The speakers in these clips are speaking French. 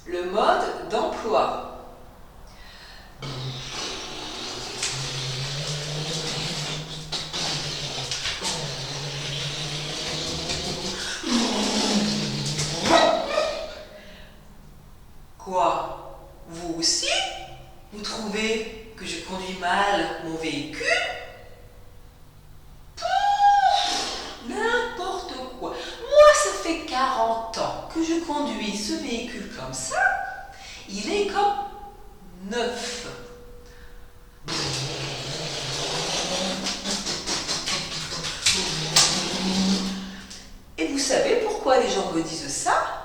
Le mode d'emploi. Quoi? Vous aussi? Vous trouvez que je conduis mal mon véhicule? N'importe quoi. Moi, ça fait 40 ans que je conduis ce véhicule comme ça. Il est comme neuf. Et vous savez pourquoi les gens me disent ça?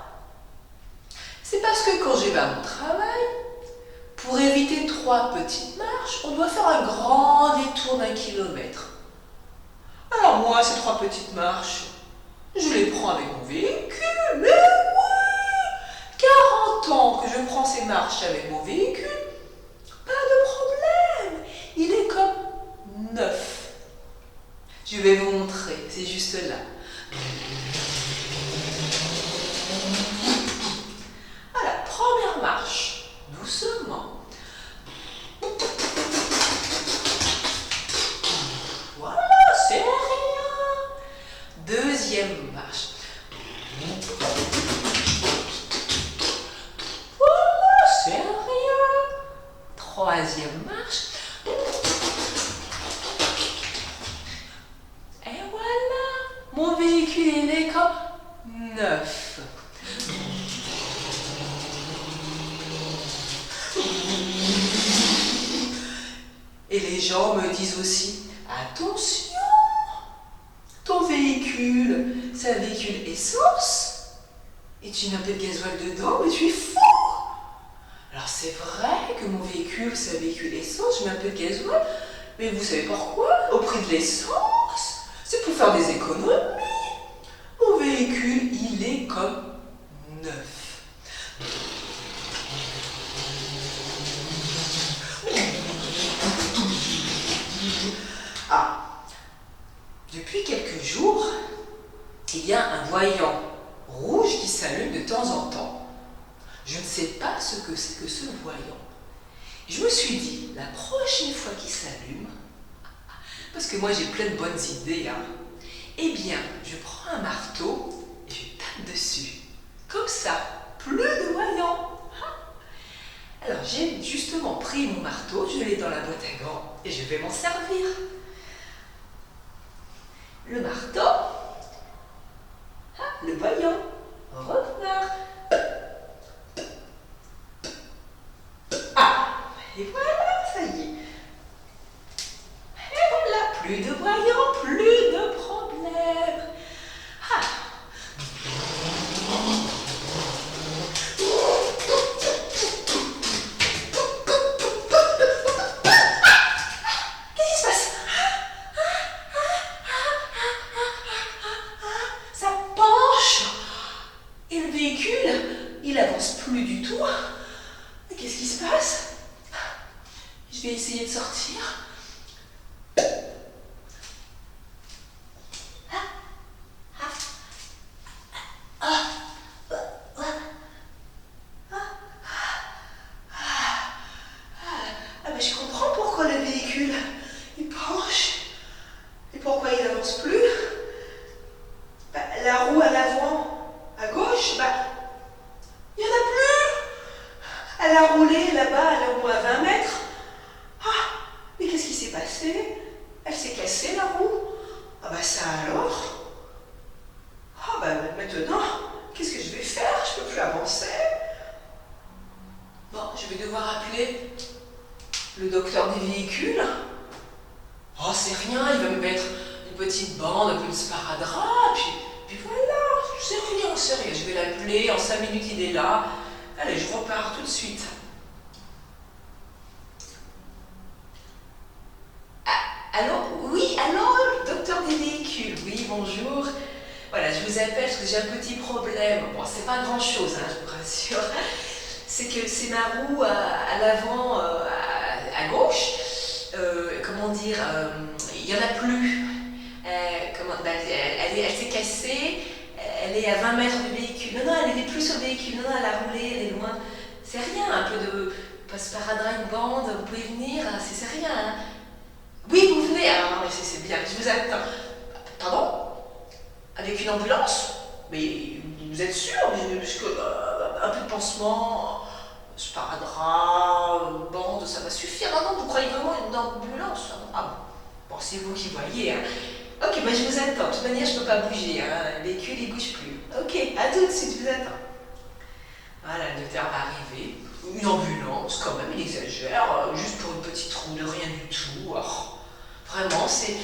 C'est parce que quand je vais à mon travail, pour éviter 3 petites marches, on doit faire un grand détour d'1 kilomètre. Alors moi, ces 3 petites marches, je les prends avec mon véhicule. Mais oui! 40 ans que je prends ces marches avec mon véhicule, pas de problème. Il est comme neuf. Je vais vous montrer, c'est juste là. À la première marche, doucement. Voilà, c'est rien. Deuxième marche. Voilà, c'est rien. Troisième marche. Et voilà, mon véhicule il est comme neuf. Et les gens me disent aussi, attention, ton véhicule, c'est un véhicule essence, et tu mets un peu de gasoil dedans, mais tu es fou. Alors c'est vrai que mon véhicule, c'est un véhicule essence, je mets un peu de gasoil, mais vous savez pourquoi? Au prix de l'essence, c'est pour faire des économies. Mon véhicule, il est comme neuf. Ah, depuis quelques jours, il y a un voyant rouge qui s'allume de temps en temps. Je ne sais pas ce que c'est que ce voyant. Je me suis dit, la prochaine fois qu'il s'allume, parce que moi j'ai plein de bonnes idées, eh bien, je prends un marteau et je tape dessus. Comme ça, plus de voyants. Alors j'ai justement pris mon marteau, je l'ai dans la boîte à gants et je vais m'en servir. Le marteau, le voyant, repart. Ah, et voilà, ça y est. Et voilà, plus de voyants, plus de problèmes. Ah. Qu'est-ce qui se passe? Ça penche. Et le véhicule, il avance plus du tout. Qu'est-ce qui se passe? Je vais essayer de sortir. Ah ben je comprends pourquoi le véhicule il penche et pourquoi il n'avance plus. Bah, la roue à l'avant, à gauche, il n'y en a plus. Elle a roulé là-bas, elle est au moins 20 mètres. Ah, mais qu'est-ce qui s'est passé? Elle s'est cassée la roue. Ah bah ça alors. Ah bah maintenant, qu'est-ce que je vais faire? Je ne peux plus avancer. Bon, je vais devoir appeler le docteur des véhicules. Oh, c'est rien, il va me mettre une petite bande, un peu de sparadrap, puis voilà, c'est rien, je vais l'appeler, en 5 minutes il est là. Allez, je repars tout de suite. Ah, allô? Oui, allô, docteur des véhicules, oui, bonjour. Voilà, je vous appelle parce que j'ai un petit problème. Bon, c'est pas grand-chose, je vous rassure. C'est que c'est ma roue à l'avant, à gauche. Comment dire, il n'y en a plus. Elle s'est cassée, elle est à 20 mètres du véhicule. véhicule. Non, elle n'est plus sur le véhicule. Non, elle a roulé, elle est loin. C'est rien, un peu de passe-paradra, une bande, vous pouvez venir, c'est rien. Hein. Oui, vous venez. Ah non, mais c'est bien, je vous attends. Pardon? Avec une ambulance? Mais vous êtes sûr? Parce que, un peu de pansement, sparadrap, bande, ça va suffire. Ah non, vous croyez vraiment une ambulance? Ah bon, c'est vous qui voyez. Hein. Ok, bah je vous attends. De toute manière, je ne peux pas bouger. Hein. Le véhicule, il ne bouge plus. Ok, à tout de suite, je vous attends. Voilà, le docteur va arriver. Une ambulance, quand même, il exagère. Juste pour une petite roue, de rien du tout. Oh, vraiment, ces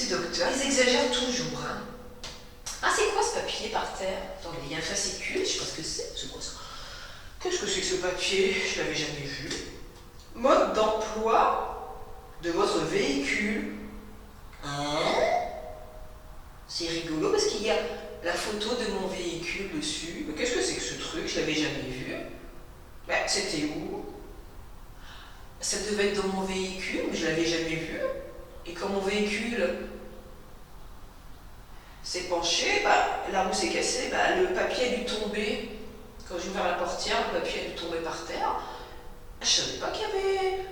docteurs, ils exagèrent toujours. Hein. Ah, c'est quoi ce papier par terre? Attendez, il y a un fascicule, je sais pas ce que c'est. C'est quoi ça? Qu'est-ce que c'est que ce papier? Je l'avais jamais vu. Mode d'emploi de votre véhicule. Hein? C'est rigolo parce qu'il y a la photo de mon véhicule dessus. Mais qu'est-ce que c'est que ce truc? Je l'avais jamais vu. Ben, c'était où? Ça devait être dans mon véhicule, mais je l'avais jamais vu. Et quand mon véhicule s'est penché, bah, la roue s'est cassée, bah, le papier a dû tomber. Quand j'ai ouvert la portière, le papier a dû tomber par terre. Je savais pas qu'il y avait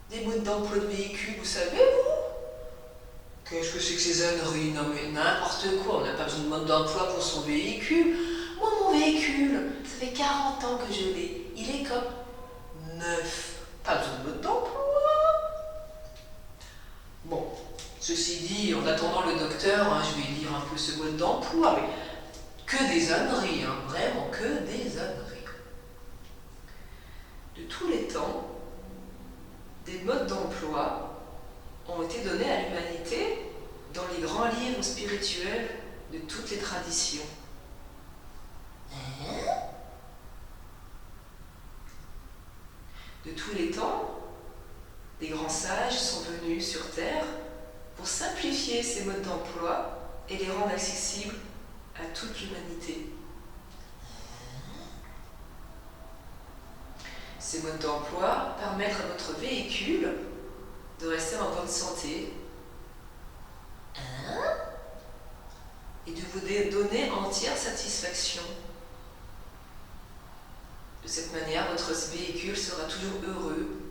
des modes d'emploi de véhicule, vous savez, vous? Qu'est-ce que c'est que ces âneries? Non mais n'importe quoi, on n'a pas besoin de mode d'emploi pour son véhicule. Moi, mon véhicule, ça fait 40 ans que je l'ai. Il est comme neuf. Pas besoin de mode d'emploi. Bon, ceci dit, en attendant le docteur, hein, je vais lire un peu ce mode d'emploi, mais que des âneries, hein, vraiment que des âneries. De tous les temps, des modes d'emploi ont été donnés à l'humanité dans les grands livres spirituels de toutes les traditions. De tous les temps, des grands sages sont venus sur Terre pour simplifier ces modes d'emploi et les rendre accessibles à toute l'humanité. Ces modes d'emploi permettent à votre véhicule de rester en bonne santé et de vous donner entière satisfaction. De cette manière, votre véhicule sera toujours heureux.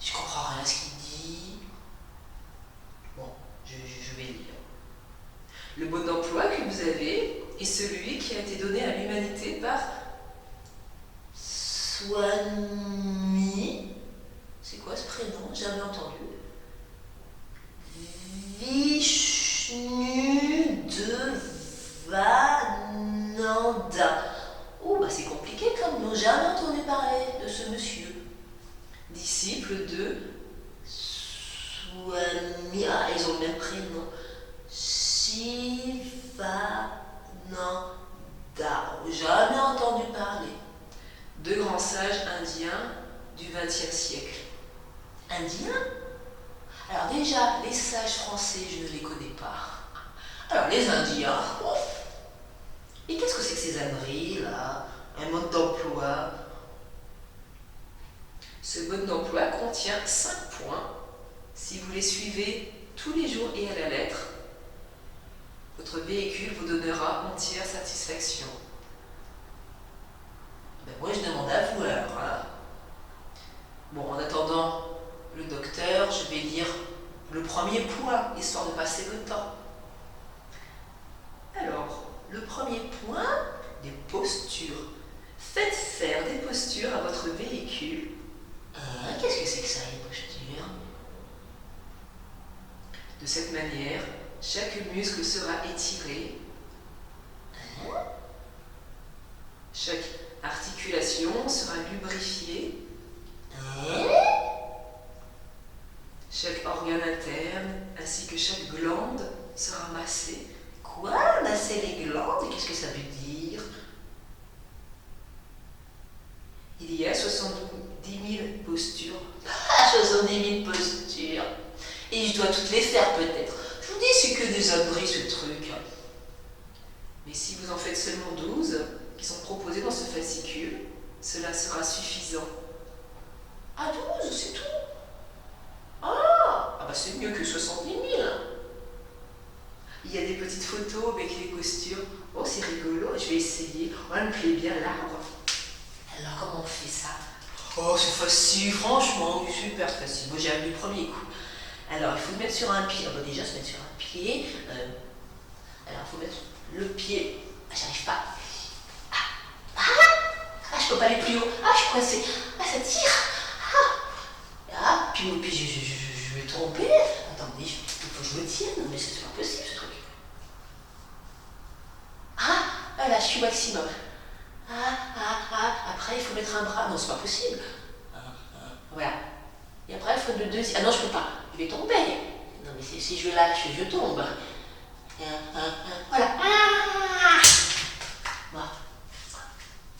Je comprends rien à ce qu'il dit. Bon, je vais lire. Le mode d'emploi que vous avez est celui qui a été donné à l'humanité par Swami. C'est quoi ce prénom? Jamais entendu. Vishnu Devananda. Oh, bah c'est compliqué comme nom. Jamais entendu parler de ce monsieur. Disciple de Swami. Ah, ils ont le même prénom. Shivananda. Jamais entendu parler. Deux grands sages indiens du XXe siècle. Indiens? Alors déjà, les sages français, je ne les connais pas. Alors les Indiens, oh. Et qu'est-ce que c'est que ces âneries là? Un mode d'emploi. Ce mode d'emploi contient 5 points. Si vous les suivez tous les jours et à la lettre, votre véhicule vous donnera entière satisfaction. Ben moi je demande à vous alors. Hein. Bon, en attendant le docteur, je vais lire le premier point, histoire de passer le temps. Alors, le premier point, des postures. Faites faire des postures à votre véhicule. Qu'est-ce que c'est que ça, les postures? De cette manière, chaque muscle sera étiré. Chaque articulation sera lubrifiée. Chaque organe interne ainsi que chaque glande sera massée. Quoi? Masser les glandes? Qu'est-ce que ça veut dire? Il y a 70 000 postures. 70 000 postures. Et je dois toutes les faire peut-être. Je vous dis, c'est que des âneries ce truc. Mais si vous en faites seulement 12, qui sont proposés dans ce fascicule, cela sera suffisant. Ah, 12, c'est tout? Ah bah c'est mieux que 70 000. Il y a des petites photos avec les postures. Oh, c'est rigolo, je vais essayer. Oh, elle me plaît bien l'arbre. Alors, comment on fait ça? Oh, c'est facile, franchement, super facile. Moi, j'ai appris du premier coup. Alors, il faut se mettre sur un pied. On va déjà se mettre sur un pied. Alors, il faut mettre le pied. Ah, j'arrive pas. Je peux pas aller plus haut. Je suis coincée. Ça tire. Puis je vais tomber. Attendez, il faut que je me tienne. Non, mais c'est pas possible ce truc. Là, je suis au maximum. Après, il faut mettre un bras. Non, c'est pas possible. Voilà. Et après, il faut le deuxième. Ah non, je peux pas. Je vais tomber. Non, mais si je lâche, je tombe. Voilà. Bon.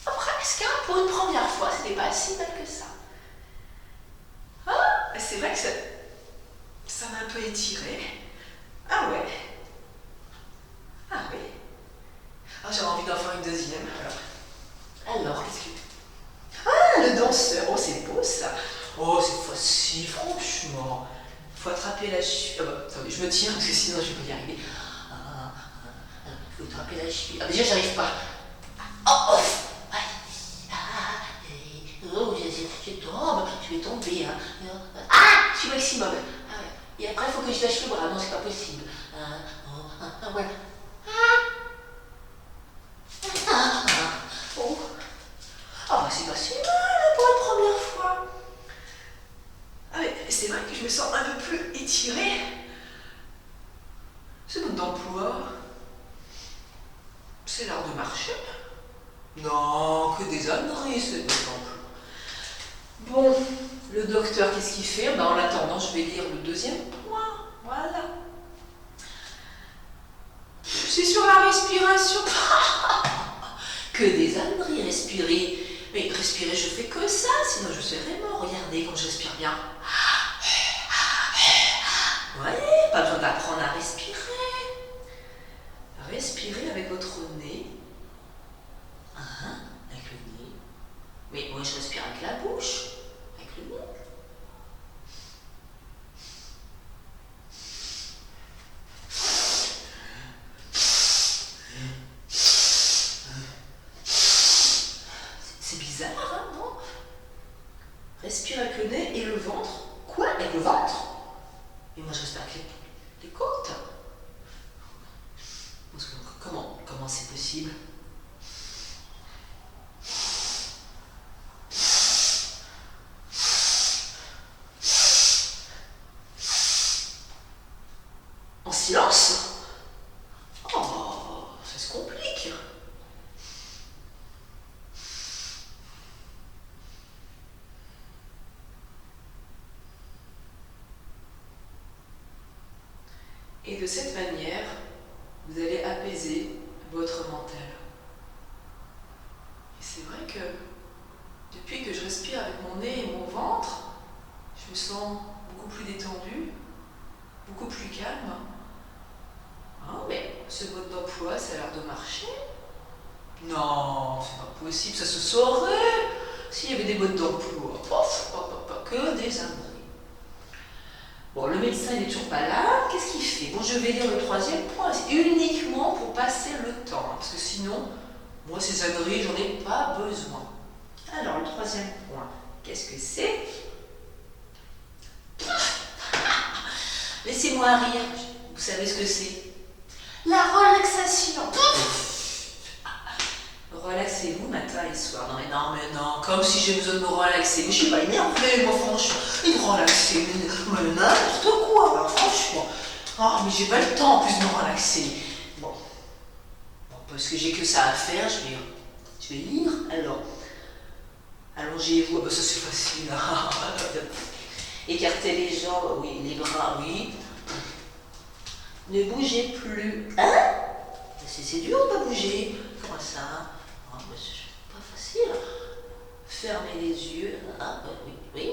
Presque, pour une première fois, c'était pas si mal que ça. C'est vrai que ça m'a un peu étiré. Ah ouais. Ah oui. J'avais envie d'en faire une deuxième. Alors, qu'est-ce que... le danseur. Oh, c'est beau ça. Oh, c'est facile, franchement. Faut attraper la cheville. Attendez, je me tiens parce que sinon je peux y arriver. Faut attraper la cheville. Déjà, j'arrive pas. Je tombe, je vais tomber. Je suis au maximum. Et après, il faut que je lâche le bras. Non, c'est pas possible. Voilà. C'est pas si mal pour la première fois. Mais c'est vrai que je me sens un peu plus étirée. Ce mode d'emploi, c'est l'art de marcher. Non, que des âneries, ce mode d'emploi. Bon, le docteur, qu'est-ce qu'il fait? En attendant, je vais lire le deuxième point. Voilà. C'est sur la respiration. Que des âneries, respirer. Mais respirer, je fais que ça, sinon je serais mort. Regardez quand je respire bien. Ouais, pas besoin d'apprendre à respirer. Respirez avec votre nez. Avec le nez. Mais moi je respire avec la bouche. Avec le nez. C'est bizarre, non? Respire avec le nez et le ventre. Quoi? Avec le ventre? Mais moi je respire avec les côtes. Comment c'est possible? En silence? Ça se complique. Et de cette manière, vous allez apaiser votre mental. Et c'est vrai que depuis que je respire avec mon nez et mon ventre, je me sens beaucoup plus détendue, beaucoup plus calme. Mais ce mode d'emploi, ça a l'air de marcher. Non, c'est pas possible, ça se saurait s'il y avait des modes d'emploi. Que des âneries. Bon, le médecin il n'est toujours pas là. Qu'est-ce qu'il fait? Bon, je vais lire le troisième point. C'est uniquement pour passer le temps. Parce que sinon, moi, ces âneries, j'en ai pas besoin. Alors, le troisième point, qu'est-ce que c'est? Laissez-moi rire. Vous savez ce que c'est? La relaxation. Relaxez-vous matin et soir. Non, comme si j'ai besoin de me relaxer. Mais je suis pas énervée, moi, franchement. Me relaxer, mais n'importe quoi, franchement. Mais j'ai pas le temps en plus de me relaxer. Bon, parce que j'ai que ça à faire, je vais lire. Alors, allongez-vous. Ça c'est facile. Écartez les jambes, oui, les bras, oui. Ne bougez plus. C'est dur de pas bouger. Comment ça? C'est pas facile. Fermez les yeux. Oui.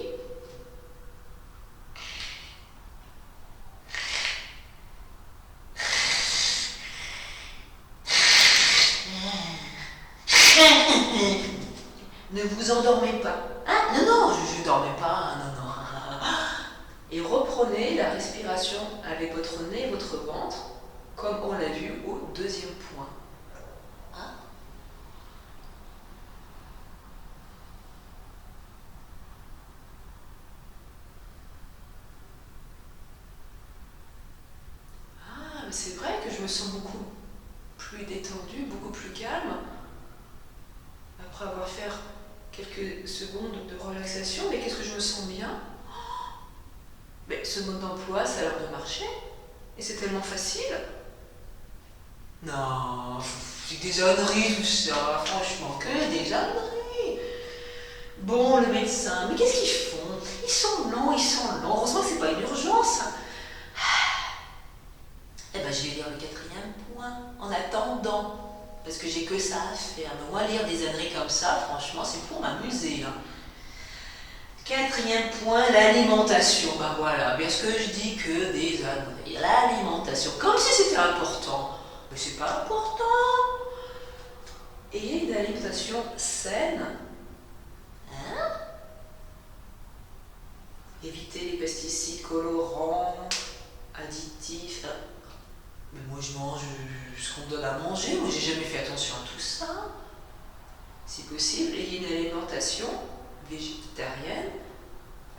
Ne vous endormez pas. Non, je ne dormais pas. Non. Et reprenez la respiration avec votre nez et votre ventre, comme on l'a vu au deuxième point. Hein? Ah, mais c'est vrai que je me sens beaucoup plus détendue, beaucoup plus calme, après avoir fait quelques secondes de relaxation. Mais qu'est-ce que je me sens bien? Mais ce mode d'emploi, ça a l'air de marcher. Et c'est tellement facile. Non, c'est des âneries tout ça, franchement, que des âneries. Bon, le médecin, mais qu'est-ce qu'ils font? Ils sont lents, ils sont lents. Heureusement que c'est pas une urgence. Eh ben, je vais lire le quatrième point, en attendant. Parce que j'ai que ça à faire. Mais moi, lire des âneries comme ça, franchement, c'est pour m'amuser. Hein. Quatrième point, l'alimentation. Ben voilà, bien ce que je dis que des âneries. L'alimentation, comme si c'était important. Mais c'est pas important. Et une alimentation saine. Hein? Éviter les pesticides, colorants, additifs. Mais moi je mange ce qu'on me donne à manger. Moi j'ai jamais fait attention à tout ça. Si possible, ayez une alimentation végétarienne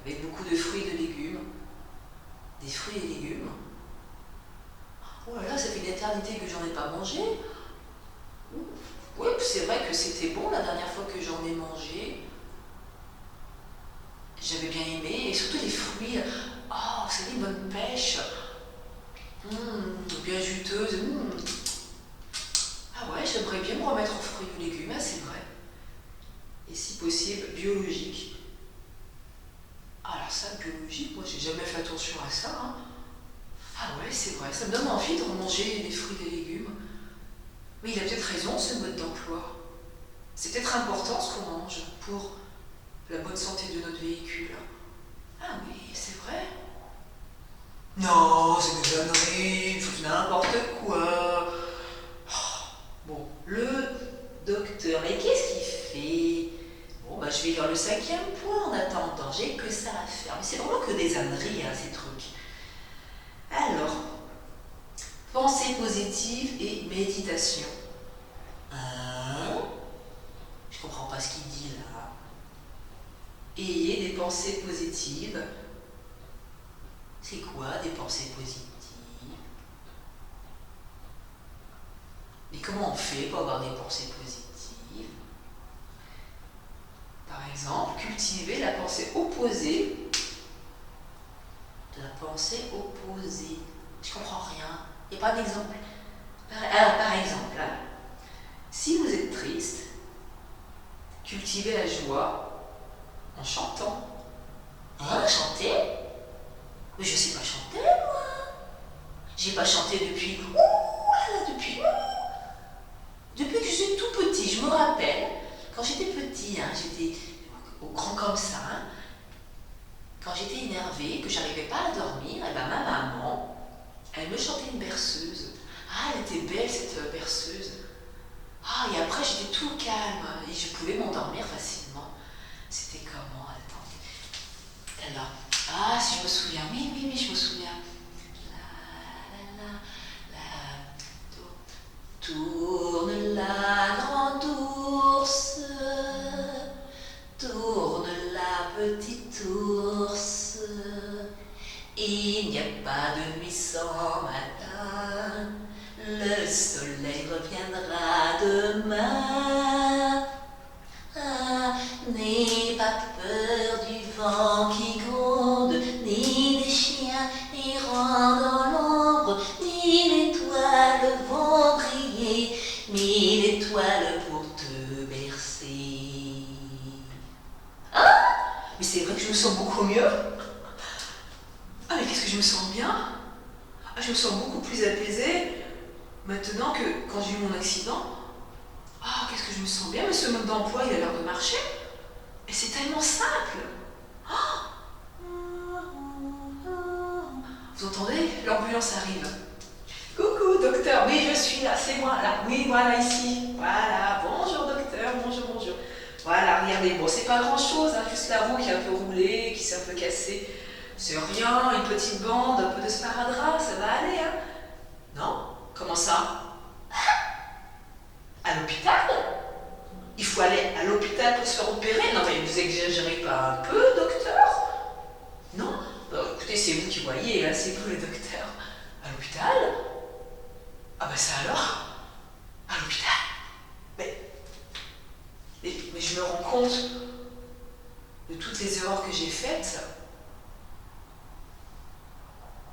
avec beaucoup de fruits et de légumes. Des fruits et légumes. Oh là là, ça fait une éternité que j'en ai pas mangé. Oui, c'est vrai que c'était bon la dernière fois que j'en ai mangé. J'avais bien aimé, et surtout les fruits. Oh, c'est une bonne pêche. Bien juteuse. Ah ouais, j'aimerais bien me remettre aux fruits et légumes, ah, c'est vrai. Et si possible, biologique. Alors ça, biologique, moi j'ai jamais fait attention à ça. Hein. Ah ouais, c'est vrai, ça me donne envie de manger des fruits et des légumes. Mais il a peut-être raison, ce mode d'emploi. C'est peut-être important ce qu'on mange pour la bonne santé de notre véhicule. Ah oui, c'est vrai. Non, c'est des âneries, n'importe quoi. Bon, le docteur, mais qu'est-ce qu'il fait? Bon, bah je vais lire le cinquième point en attendant, j'ai que ça à faire. Mais c'est vraiment que des âneries, hein, ces trucs. Alors, pensée positive et méditation. Hein? Je comprends pas ce qu'il dit là. Ayez des pensées positives. C'est quoi des pensées positives? Et comment on fait pour avoir des pensées positives? Par exemple, cultiver la pensée opposée. De la pensée opposée. Je comprends rien. Il n'y a pas d'exemple. Alors, par exemple, là, si vous êtes triste, cultivez la joie en chantant. Hein, chanter? Mais je sais pas chanter, moi. J'ai pas chanté depuis. Ouh là là, depuis que je suis tout petit. Je me rappelle, quand j'étais petit, hein, j'étais au grand comme ça. Hein, quand j'étais énervée, que j'arrivais pas à dormir, et ben ma maman, elle me chantait une berceuse. Ah, elle était belle cette berceuse. Ah, et après j'étais tout calme et je pouvais m'endormir facilement. C'était comment? Attendez. Alors, ah, si je me souviens, oui, je me souviens. Tourne la grande ours, tourne la petite ours. Il n'y a pas de nuit sans matin, le soleil reviendra demain. Ah, n'aie pas peur du vent qui gronde, ni des chiens errant dans l'ombre, ni l'étoile vont briller, ni l'étoile pour te bercer. Ah, mais c'est vrai que je me sens beaucoup mieux. Ah, mais qu'est-ce que je me sens bien? Ah, je me sens beaucoup plus apaisée maintenant que quand j'ai eu mon accident. Ah, qu'est-ce que je me sens bien, mais ce mode d'emploi, il a l'air de marcher. Et c'est tellement simple. Oh, vous entendez? L'ambulance arrive. Coucou, docteur. Oui, je suis là, c'est moi, là. Oui, voilà, ici. Voilà, bonjour, docteur, bonjour. Voilà, regardez, bon, c'est pas grand-chose, hein, juste la roue qui est un peu roulée, qui s'est un peu cassée. C'est rien, une petite bande, un peu de sparadrap, ça va aller, hein? Non? Comment ça? À l'hôpital? Il faut aller à l'hôpital pour se faire opérer? Non mais vous exagérez pas un peu, docteur? Non? Bah, écoutez, c'est vous qui voyez, hein, c'est vous le docteur. À l'hôpital? Ah bah ça alors? À l'hôpital? Mais je me rends compte de toutes les erreurs que j'ai faites.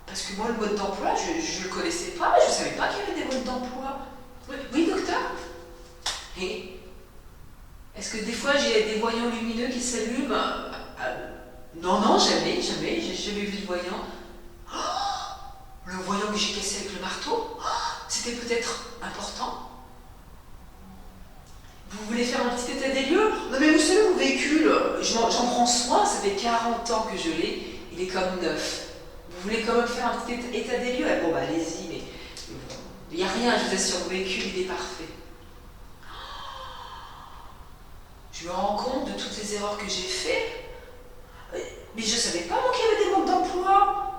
Parce que moi, le mode d'emploi, je ne le connaissais pas, je ne savais pas qu'il y avait des modes d'emploi. Oui, oui, docteur? Et est-ce que des fois j'ai des voyants lumineux qui s'allument? Non, non, jamais, jamais, j'ai jamais vu de voyant. Le voyant que j'ai cassé avec le marteau, c'était peut-être important. Vous voulez faire un petit état des lieux? Non mais vous savez, mon véhicule, j'en prends soin, ça fait 40 ans que je l'ai, il est comme neuf. Vous voulez quand même faire un petit état des lieux? Bon bah allez-y, mais il n'y a rien, je vous assure, mon véhicule, il est parfait. Je me rends compte de toutes les erreurs que j'ai faites, mais je ne savais pas moi qu'il y avait des modes d'emploi.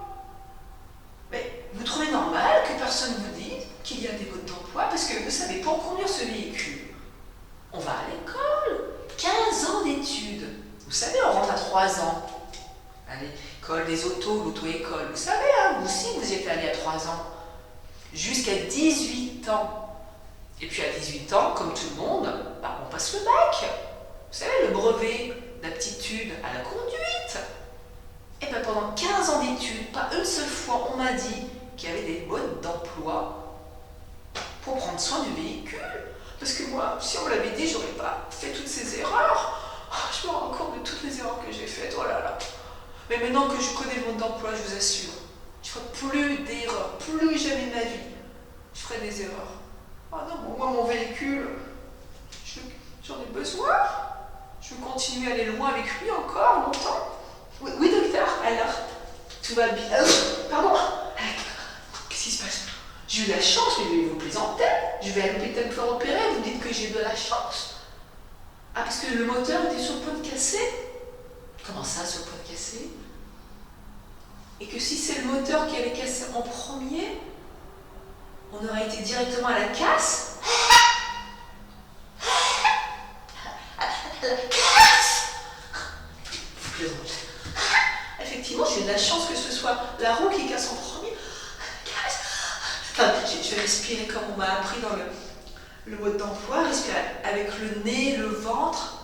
Mais vous trouvez normal que personne vous dise qu'il y a des modes d'emploi? Parce que vous savez, pour conduire ce véhicule, on va à l'école, 15 ans d'études. Vous savez, on rentre à 3 ans. À l'école des autos, l'auto-école. Vous savez, hein, vous aussi, vous y êtes allé à 3 ans. Jusqu'à 18 ans. Et puis à 18 ans, comme tout le monde, bah, on passe le bac. Vous savez, le brevet d'aptitude à la conduite. Et bien pendant 15 ans d'études, pas une seule fois on m'a dit qu'il y avait des modes d'emploi pour prendre soin du véhicule. Parce que moi, si on me l'avait dit, j'aurais pas fait toutes ces erreurs. Je me rends compte de toutes les erreurs que j'ai faites, oh là là. Mais maintenant que je connais le mode d'emploi, je vous assure, je ferai plus d'erreurs, plus jamais de ma vie. Je ferai des erreurs. Ah non, moi mon véhicule, j'en ai besoin. Je veux continuer à aller loin avec lui encore longtemps. Oui, oui docteur, alors, tout va bien. Pardon, qu'est-ce qui se passe? J'ai eu la chance, mais vous plaisantez. Je vais à l'hôpital me faire opérer, vous dites que j'ai de la chance. Ah, parce que le moteur était sur le point de casser? Comment ça, sur le point de casser? Et que si c'est le moteur qui avait cassé en premier, on aurait été directement à la casse? Vous plaisantez. Effectivement, j'ai de la chance que ce soit la roue qui casse en premier. Enfin, je vais respirer comme on m'a appris dans le mode d'emploi, respirer avec le nez, le ventre.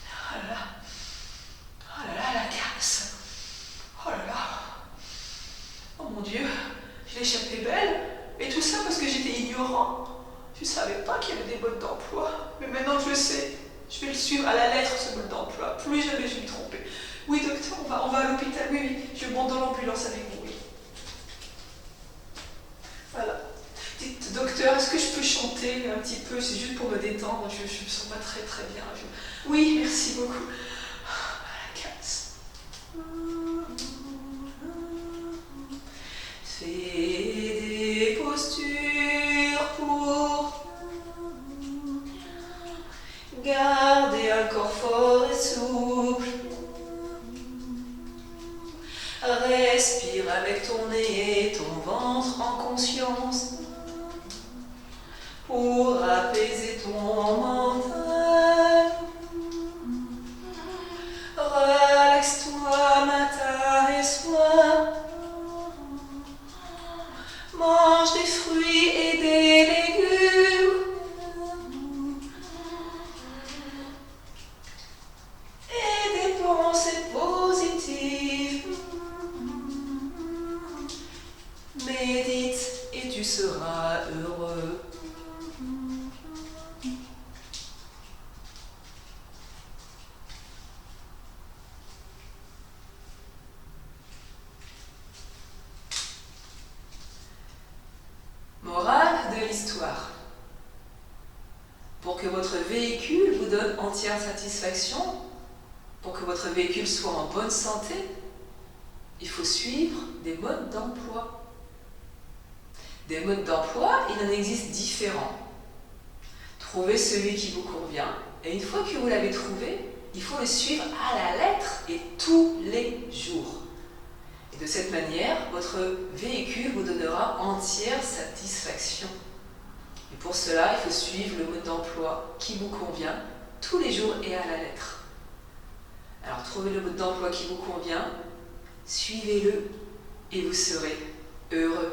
Oh là là. Oh là là, la casse. Oh là là. Oh mon Dieu, je l'ai échappé belle. Et tout ça parce que j'étais ignorant. Je ne savais pas qu'il y avait des modes d'emploi. Mais maintenant je le sais. Je vais le suivre à la lettre, ce mode d'emploi. Plus jamais je vais me tromper. Oui, docteur, on va à l'hôpital. Oui, oui, je monte dans l'ambulance avec vous. Oui. Voilà. Dites, docteur, est-ce que je peux chanter un petit peu? C'est juste pour me détendre. Je ne me sens pas très très bien. Oui, merci beaucoup. La casse. Fais des postures pour garder un corps fort et souple. Respire avec ton nez et ton ventre en conscience pour apaiser ton mental. Relaxe-toi matin et soir. Mange des fruits et des légumes. Et des pensées positives. Médite et tu seras heureux. Morale de l'histoire. Pour que votre véhicule vous donne entière satisfaction, pour que votre véhicule soit en bonne santé, il faut suivre des modes d'emploi. Des modes d'emploi, il en existe différents. Trouvez celui qui vous convient, et une fois que vous l'avez trouvé, il faut le suivre à la lettre et tous les jours. Et de cette manière, votre véhicule vous donnera entière satisfaction. Et pour cela, il faut suivre le mode d'emploi qui vous convient tous les jours et à la lettre. Alors trouvez le mode d'emploi qui vous convient, suivez-le et vous serez heureux.